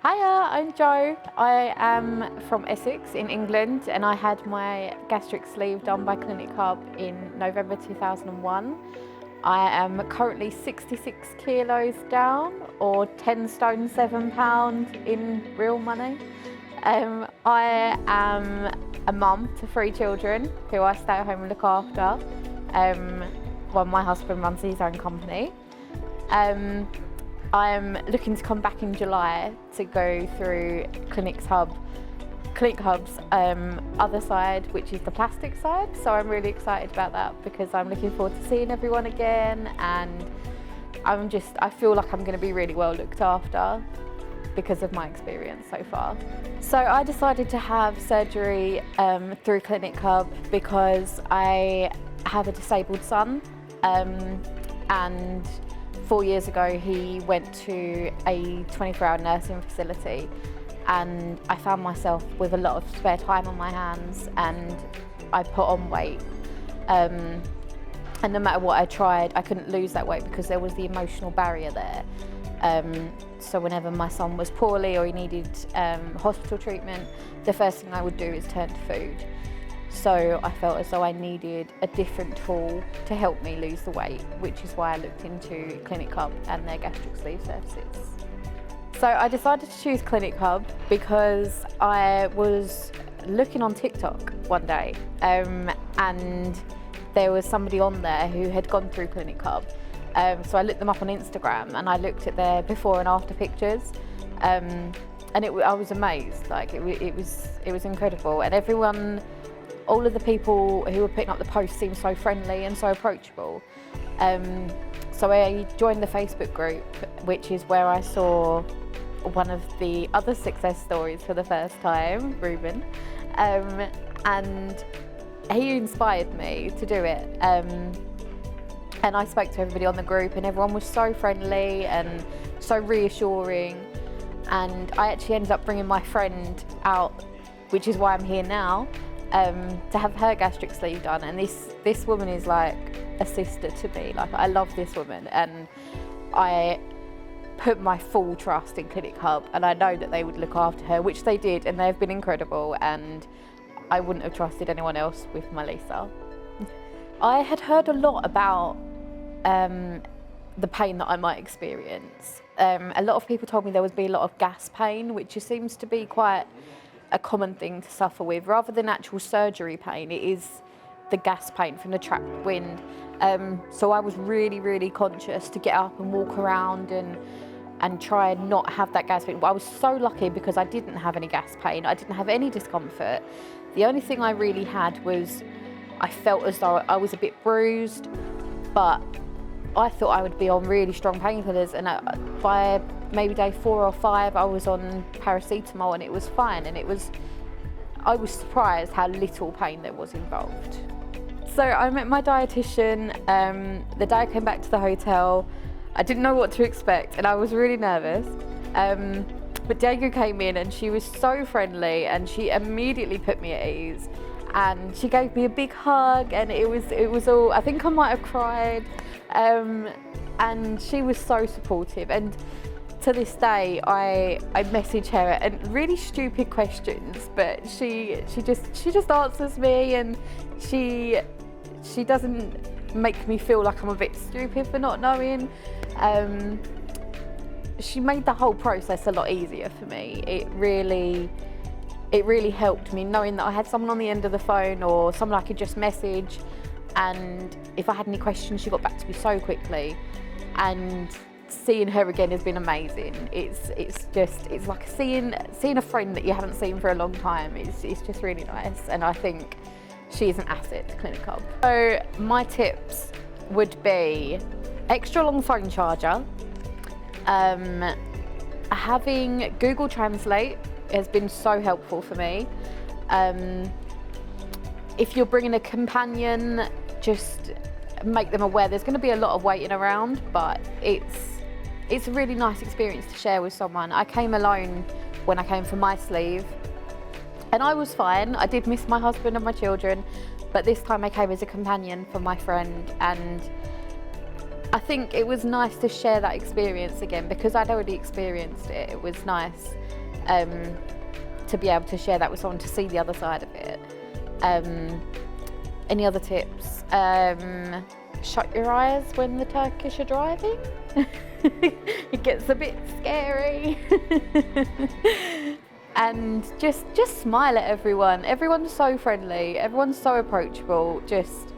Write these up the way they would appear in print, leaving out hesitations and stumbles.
Hiya, I'm Jo. I am from Essex in England and I had my gastric sleeve done by Clinichub in November 2001. I am currently 66 kilos down, or 10 stone 7 pounds in real money. I am a mum to 3 children who I stay at home and look after while my husband runs his own company. I'm looking to come back in July to go through Clinichub's other side, which is the plastic side. So I'm really excited about that because I'm looking forward to seeing everyone again, and I feel like I'm going to be really well looked after because of my experience so far. So I decided to have surgery through Clinichub because I have a disabled son, and 4 years ago he went to a 24-hour nursing facility, and I found myself with a lot of spare time on my hands, and I put on weight. And no matter what I tried, I couldn't lose that weight because there was the emotional barrier there. So whenever my son was poorly or he needed hospital treatment, the first thing I would do is turn to food. So I felt as though I needed a different tool to help me lose the weight, which is why I looked into Clinichub and their gastric sleeve services. So I decided to choose Clinichub because I was looking on TikTok one day, and there was somebody on there who had gone through Clinichub. So I looked them up on Instagram and I looked at their before and after pictures, and I was amazed. Like it was incredible, and all of the people who were putting up the posts seemed so friendly and so approachable. So I joined the Facebook group, which is where I saw one of the other success stories for the first time, Ruben, and he inspired me to do it. And I spoke to everybody on the group and everyone was so friendly and so reassuring. And I actually ended up bringing my friend out, which is why I'm here now, to have her gastric sleeve done. And this woman is like a sister to me. Like, I love this woman, and I put my full trust in Clinichub, and I know that they would look after her, which they did, and they've been incredible, and I wouldn't have trusted anyone else with my Lisa. I had heard a lot about the pain that I might experience. A lot of people told me there would be a lot of gas pain, which just seems to be quite a common thing to suffer with. Rather than actual surgery pain, it is the gas pain from the trapped wind. So I was really, really conscious to get up and walk around and try and not have that gas pain. But I was so lucky because I didn't have any gas pain. I didn't have any discomfort. The only thing I really had was I felt as though I was a bit bruised, but I thought I would be on really strong painkillers, and by maybe day 4 or 5 I was on paracetamol and it was fine, and I was surprised how little pain there was involved. So I met my dietitian the day I came back to the hotel. I didn't know what to expect and I was really nervous, but Diego came in and she was so friendly and she immediately put me at ease, and she gave me a big hug, and it was all, I think I might have cried, and she was so supportive. And to this day I message her and really stupid questions, but she just answers me, and she doesn't make me feel like I'm a bit stupid for not knowing. She made the whole process a lot easier for me. It really helped me knowing that I had someone on the end of the phone or someone I could just message, and if I had any questions she got back to me so quickly. And seeing her again has been amazing. It's like seeing a friend that you haven't seen for a long time. It's just really nice, and I think she is an asset to Clinichub. So my tips would be extra long phone charger. Having Google Translate has been so helpful for me. If you're bringing a companion, just make them aware there's going to be a lot of waiting around, but it's a really nice experience to share with someone. I came alone when I came for my sleeve, and I was fine. I did miss my husband and my children, but this time I came as a companion for my friend, and I think it was nice to share that experience again because I'd already experienced it. It was nice. to be able to share that with someone, to see the other side of it. Any other tips? Shut your eyes when the Turkish are driving. It gets a bit scary. And just smile at everyone. Everyone's so friendly, everyone's so approachable. Just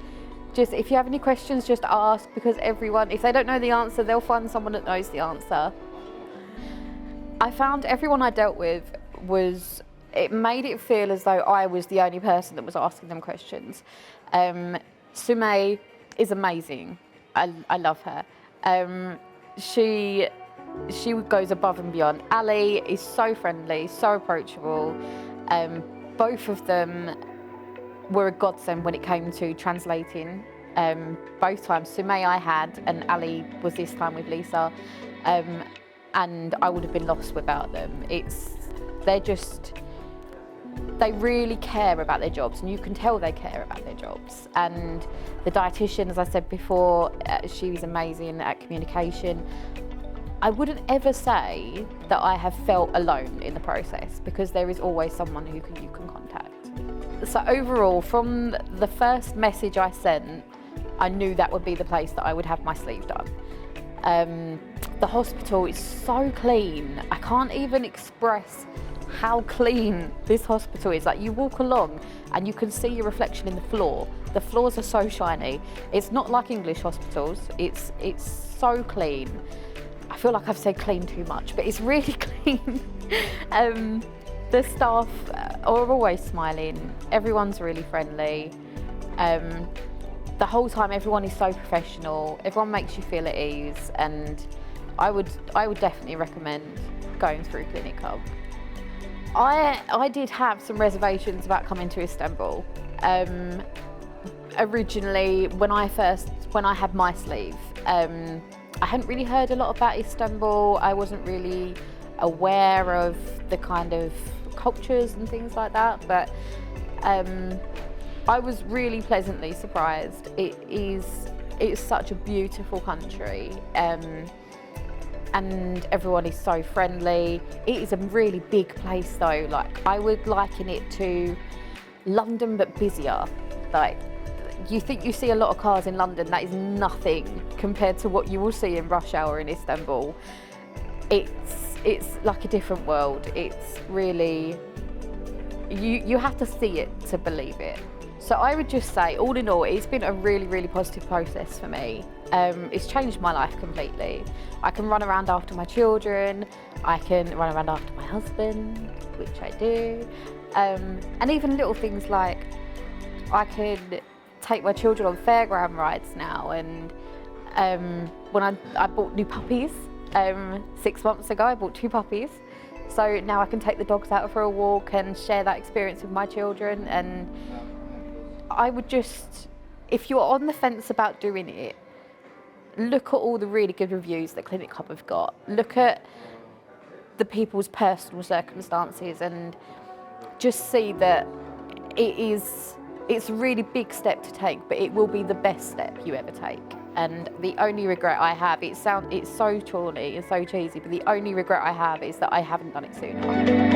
if you have any questions, just ask, because everyone, if they don't know the answer, they'll find someone that knows the answer. I found everyone I dealt with it made it feel as though I was the only person that was asking them questions. Sumay is amazing. I love her. She goes above and beyond. Ali is so friendly, so approachable. Both of them were a godsend when it came to translating. Both times, Sumay I had, and Ali was this time with Lisa. And I would have been lost without them. They really care about their jobs, and you can tell they care about their jobs. And the dietitian, as I said before, she was amazing at communication. I wouldn't ever say that I have felt alone in the process, because there is always someone who you can contact. So overall, from the first message I sent, I knew that would be the place that I would have my sleeve done. The hospital is so clean. I can't even express how clean this hospital is. Like, you walk along and you can see your reflection in the floor. The floors are so shiny. It's not like English hospitals. It's so clean. I feel like I've said clean too much, but it's really clean. The staff are always smiling. Everyone's really friendly. The whole time, everyone is so professional. Everyone makes you feel at ease, and I would definitely recommend going through Clinichub. I did have some reservations about coming to Istanbul. Originally, when I had my sleeve, I hadn't really heard a lot about Istanbul. I wasn't really aware of the kind of cultures and things like that, but I was really pleasantly surprised. It's such a beautiful country, and everyone is so friendly. It is a really big place though. Like, I would liken it to London but busier. Like, you think you see a lot of cars in London, that is nothing compared to what you will see in rush hour in Istanbul. It's like a different world. It's really, you have to see it to believe it. So I would just say, all in all, it's been a really, really positive process for me. It's changed my life completely. I can run around after my children, I can run around after my husband, which I do. And even little things like, I could take my children on fairground rides now. And when I bought new puppies, 6 months ago, I bought 2 puppies. So now I can take the dogs out for a walk and share that experience with my children. And I would just, if you're on the fence about doing it, look at all the really good reviews that Clinichub have got. Look at the people's personal circumstances and just see that it's a really big step to take, but it will be the best step you ever take. And the only regret I have, it's so tawny and so cheesy, but the only regret I have is that I haven't done it sooner.